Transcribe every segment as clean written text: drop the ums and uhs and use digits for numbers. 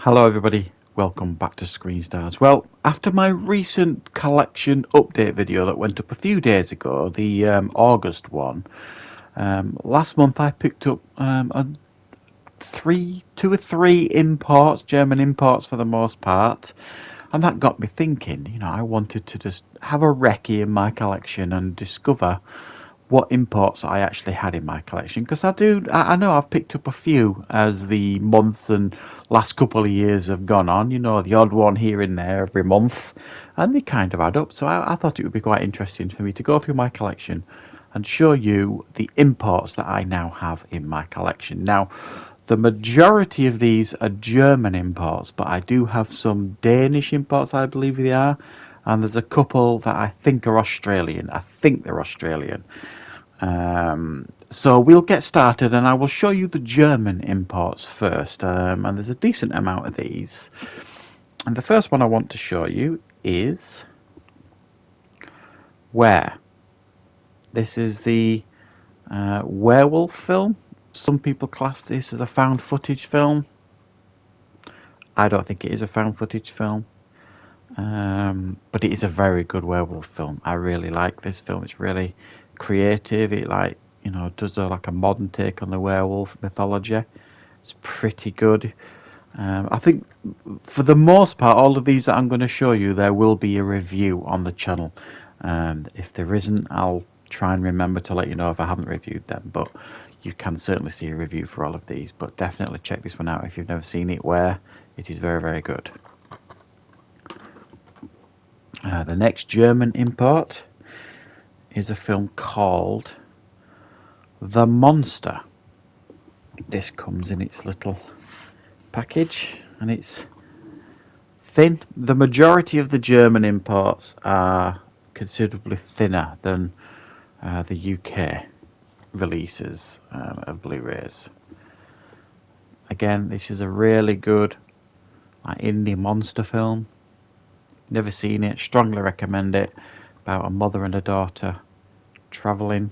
Hello everybody, welcome back to Screenstars. Well, after my recent collection update video that went up a few days ago, the August one, last month I picked up two or three imports, German imports for the most part, and that got me thinking, I wanted to just have a recce in my collection and discover what imports I actually had in my collection, because I know I've picked up a few as the months and last couple of years have gone on, the odd one here and there every month, and they kind of add up. So I thought it would be quite interesting for me to go through my collection and show you the imports that I now have in my collection. Now, the majority of these are German imports, but I do have some Danish imports, I believe they are, and there's a couple that I think are Australian. I think they're Australian. So we'll get started, and I will show you the German imports first, and there's a decent amount of these. And the first one I want to show you is Where. This is the werewolf film. Some people class this as a found footage film. I don't think it is a found footage film, but it is a very good werewolf film. I really like this film. It's really creative. It does like a modern take on the werewolf mythology. It's pretty good. I think for the most part, all of these that I'm going to show you, there will be a review on the channel. If there isn't, I'll try and remember to let you know if I haven't reviewed them, but you can certainly see a review for all of these. But definitely check this one out if you've never seen it, Where. It is very, very good. The next German import is a film called The Monster. This comes in its little package and it's thin. The majority of the German imports are considerably thinner than the UK releases of Blu-rays. Again, this is a really good indie monster film. Never seen it, strongly recommend it. About a mother and a daughter travelling.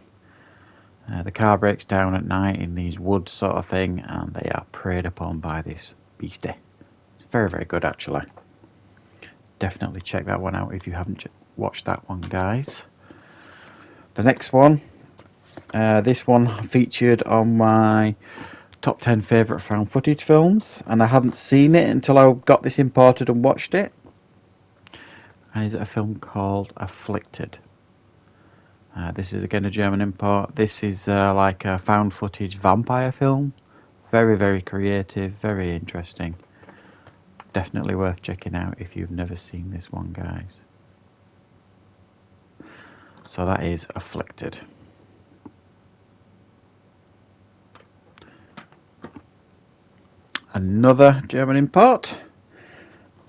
The car breaks down at night in these woods sort of thing, and they are preyed upon by this beastie. It's very, very good actually. Definitely check that one out if you haven't watched that one, guys. The next one, this one featured on my top 10 favourite found footage films, and I hadn't seen it until I got this imported and watched it. And it's a film called Afflicted. This is again a German import. This is like a found footage vampire film. Very, very creative, very interesting. Definitely worth checking out if you've never seen this one, guys. So that is Afflicted. Another German import.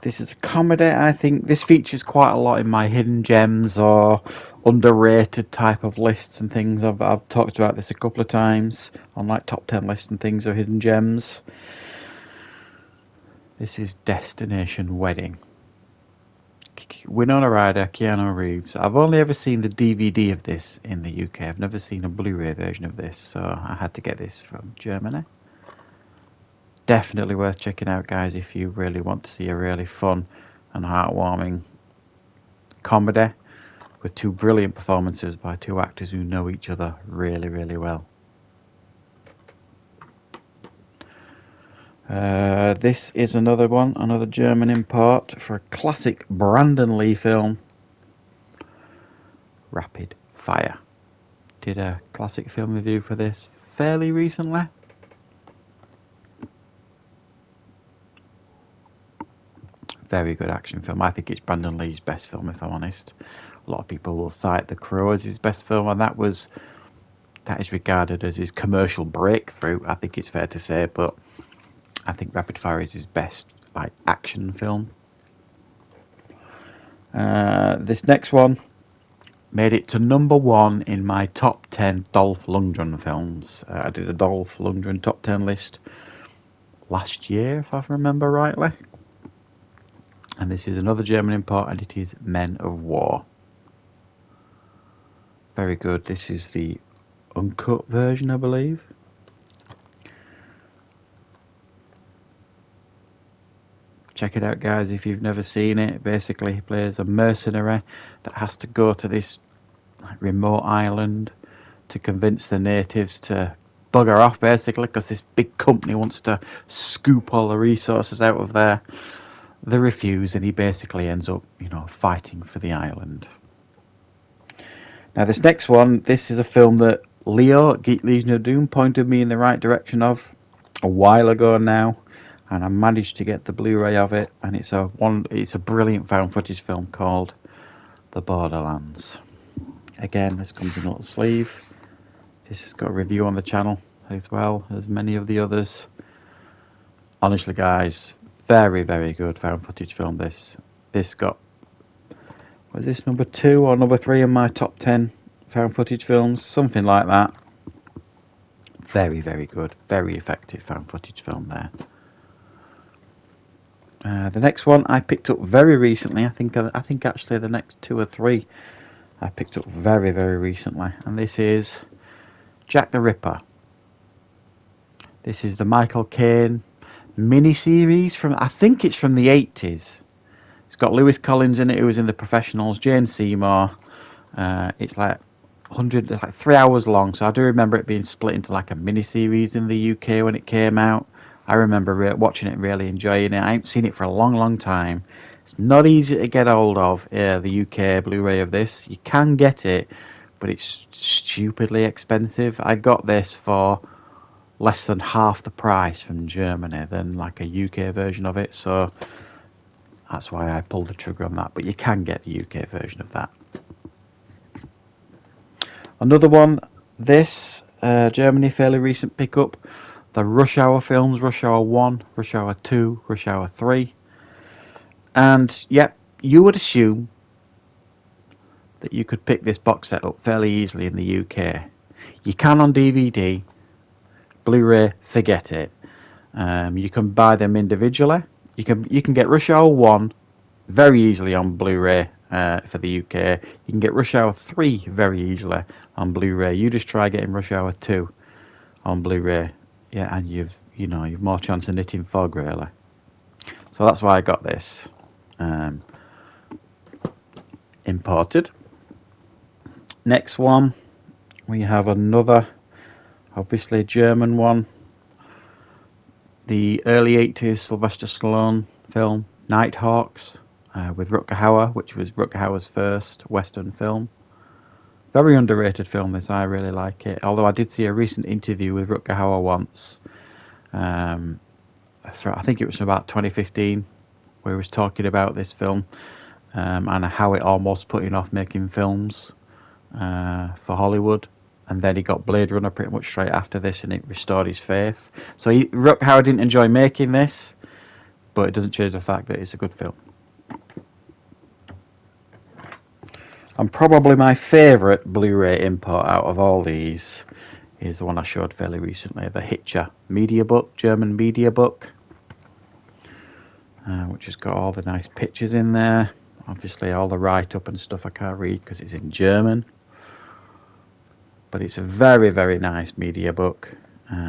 This is a comedy. I think this features quite a lot in my hidden gems or underrated type of lists and things. I've talked about this a couple of times on like top 10 lists and things or hidden gems. This is Destination Wedding. Winona Ryder, Keanu Reeves. I've only ever seen the DVD of this in the UK. I've never seen a Blu-ray version of this, so I had to get this from Germany. Definitely worth checking out, guys, if you really want to see a really fun and heartwarming comedy with two brilliant performances by two actors who know each other really, really well. This is another one, another German import for a classic Brandon Lee film, Rapid Fire. Did a classic film review for this fairly recently. Very good action film. I think it's Brandon Lee's best film, if I'm honest. A lot of people will cite The Crow as his best film, and that is regarded as his commercial breakthrough, I think it's fair to say, but I think Rapid Fire is his best action film. This next one made it to number 1 in my top 10 Dolph Lundgren films. I did a Dolph Lundgren top 10 list last year, if I remember rightly. And this is another German import, and it is Men of War. Very good. This is the uncut version, I believe. Check it out, guys, if you've never seen it. Basically, he plays a mercenary that has to go to this remote island to convince the natives to bugger off, basically, because this big company wants to scoop all the resources out of there. They refuse, and he basically ends up, fighting for the island. Now, this next one, this is a film that Leo, Geek Legion of Doom, pointed me in the right direction of a while ago now, and I managed to get the Blu-ray of it, and it's a brilliant found footage film called The Borderlands. Again, this comes in a little sleeve. This has got a review on the channel as well as many of the others. Honestly, guys, very, very good found footage film. This got, was this number 2 or number 3 in my top 10 found footage films? Something like that. Very, very good. Very effective found footage film there. The next one I picked up very recently. I think actually the next 2 or 3 I picked up very, very recently. And this is Jack the Ripper. This is the Michael Caine mini-series from, I think it's from the 80s. It's got Lewis Collins in it, who was in The Professionals, Jane Seymour. It's like 3 hours long, so I do remember it being split into like a mini-series in the UK when it came out. I remember watching it, really enjoying it. I haven't seen it for a long, long time. It's not easy to get hold of, the UK Blu-ray of this. You can get it, but it's stupidly expensive. I got this for less than half the price from Germany than like a UK version of it, so that's why I pulled the trigger on that. But you can get the UK version of that. Another one, this Germany, fairly recent pickup. The Rush Hour films, Rush Hour 1, Rush Hour 2, Rush Hour 3. And, yeah, you would assume that you could pick this box set up fairly easily in the UK. You can on DVD. Blu-ray, forget it. You can buy them individually. You can get Rush Hour 1 very easily on Blu-ray for the UK. You can get Rush Hour 3 very easily on Blu-ray. You just try getting Rush Hour 2 on Blu-ray. Yeah, and you've more chance of knitting fog, really. So that's why I got this imported. Next one, we have another, obviously German one. The early 80s Sylvester Stallone film, Nighthawks, with Rutger Hauer, which was Rutger Hauer's first Western film. Very underrated film, this. I really like it. Although I did see a recent interview with Rutger Hauer once. I think it was about 2015, where he was talking about this film and how it almost put him off making films for Hollywood. And then he got Blade Runner pretty much straight after this, and it restored his faith. So Rutger Hauer didn't enjoy making this, but it doesn't change the fact that it's a good film. And probably my favourite Blu-ray import out of all these is the one I showed fairly recently, the Hitcher media book, German media book, which has got all the nice pictures in there. Obviously all the write-up and stuff I can't read because it's in German. But it's a very, very nice media book,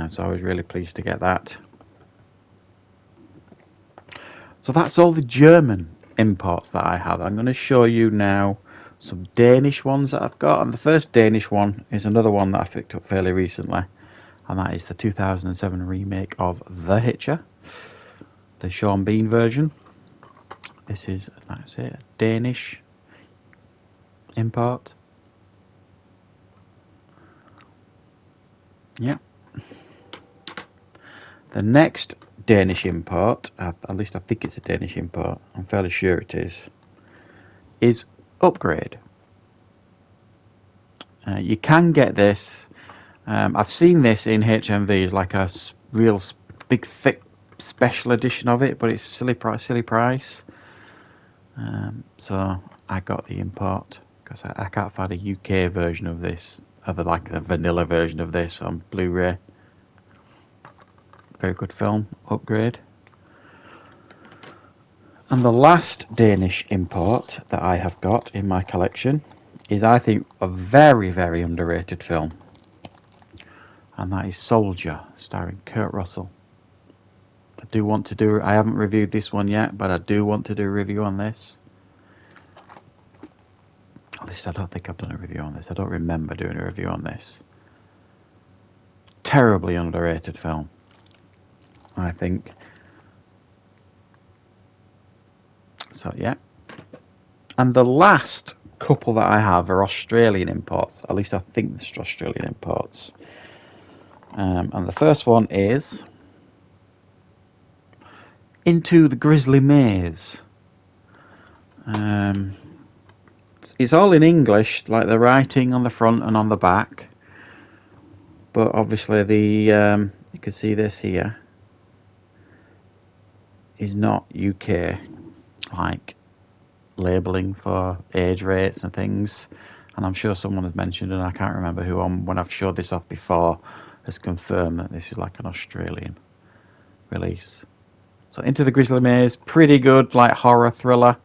so I was really pleased to get that. So that's all the German imports that I have. I'm going to show you now some Danish ones that I've got, and the first Danish one is another one that I picked up fairly recently, and that is the 2007 remake of The Hitcher, the Sean Bean version. This is, that's it, a Danish import. Yeah. The next Danish import, at least I think it's a Danish import, I'm fairly sure it is Upgrade. You can get this. I've seen this in HMV, like a real big thick special edition of it, but it's silly price. So I got the import because I can't find a UK version of this, like the vanilla version of this on Blu-ray. Very good film, Upgrade. And the last Danish import that I have got in my collection is, I think, a very, very underrated film. And that is Soldier, starring Kurt Russell. The do want to do. I haven't reviewed this one yet, but I do want to do a review on this. At least I don't think I've done a review on this. I don't remember doing a review on this. Terribly underrated film, I think. So yeah. And the last couple that I have are Australian imports. At least I think they're Australian imports. And the first one is Into the Grizzly Maze. It's all in English, like the writing on the front and on the back. But obviously the you can see this here is not UK, like labelling for age rates and things. And I'm sure someone has mentioned, and I can't remember who when I've showed this off before, has confirmed that this is like an Australian release. So Into the Grizzly Maze, pretty good, like horror thriller.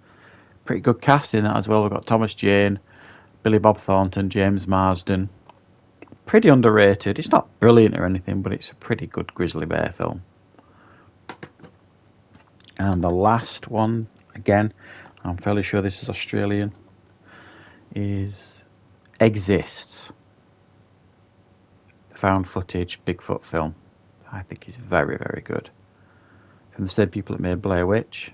Pretty good cast in that as well. We've got Thomas Jane, Billy Bob Thornton, James Marsden. Pretty underrated. It's not brilliant or anything, but it's a pretty good grizzly bear film. And the last one, again, I'm fairly sure this is Australian, is Exists. Found footage Bigfoot film. I think is very, very good. From the same people that made Blair Witch.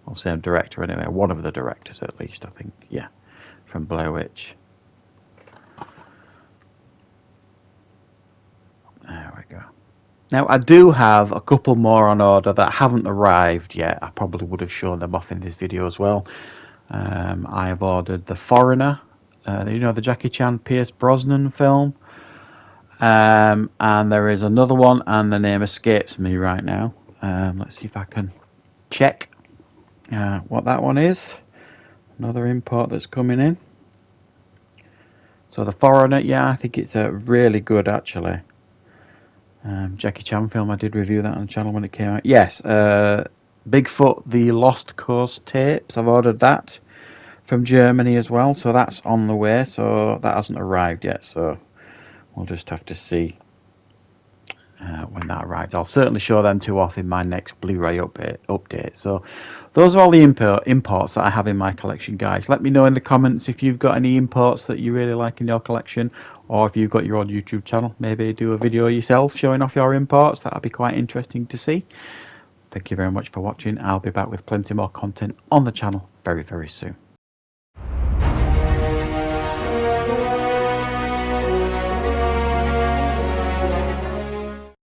Well, same director anyway. One of the directors at least, I think. Yeah, from Blair Witch. There we go. Now, I do have a couple more on order that haven't arrived yet. I probably would have shown them off in this video as well. I have ordered The Foreigner. You know, the Jackie Chan Pierce Brosnan film. And there is another one, and the name escapes me right now. Let's see if I can check what that one is. Another import that's coming in. So The Foreigner, yeah, I think it's really good actually. Jackie Chan film, I did review that on the channel when it came out. Yes, Bigfoot, The Lost Coast tapes, I've ordered that from Germany as well, so that's on the way, so that hasn't arrived yet, so we'll just have to see when that arrives. I'll certainly show them two off in my next Blu-ray update. So those are all the imports that I have in my collection, guys. Let me know in the comments if you've got any imports that you really like in your collection, or if you've got your own YouTube channel, maybe do a video yourself showing off your imports. That'd be quite interesting to see. Thank you very much for watching. I'll be back with plenty more content on the channel very, very soon.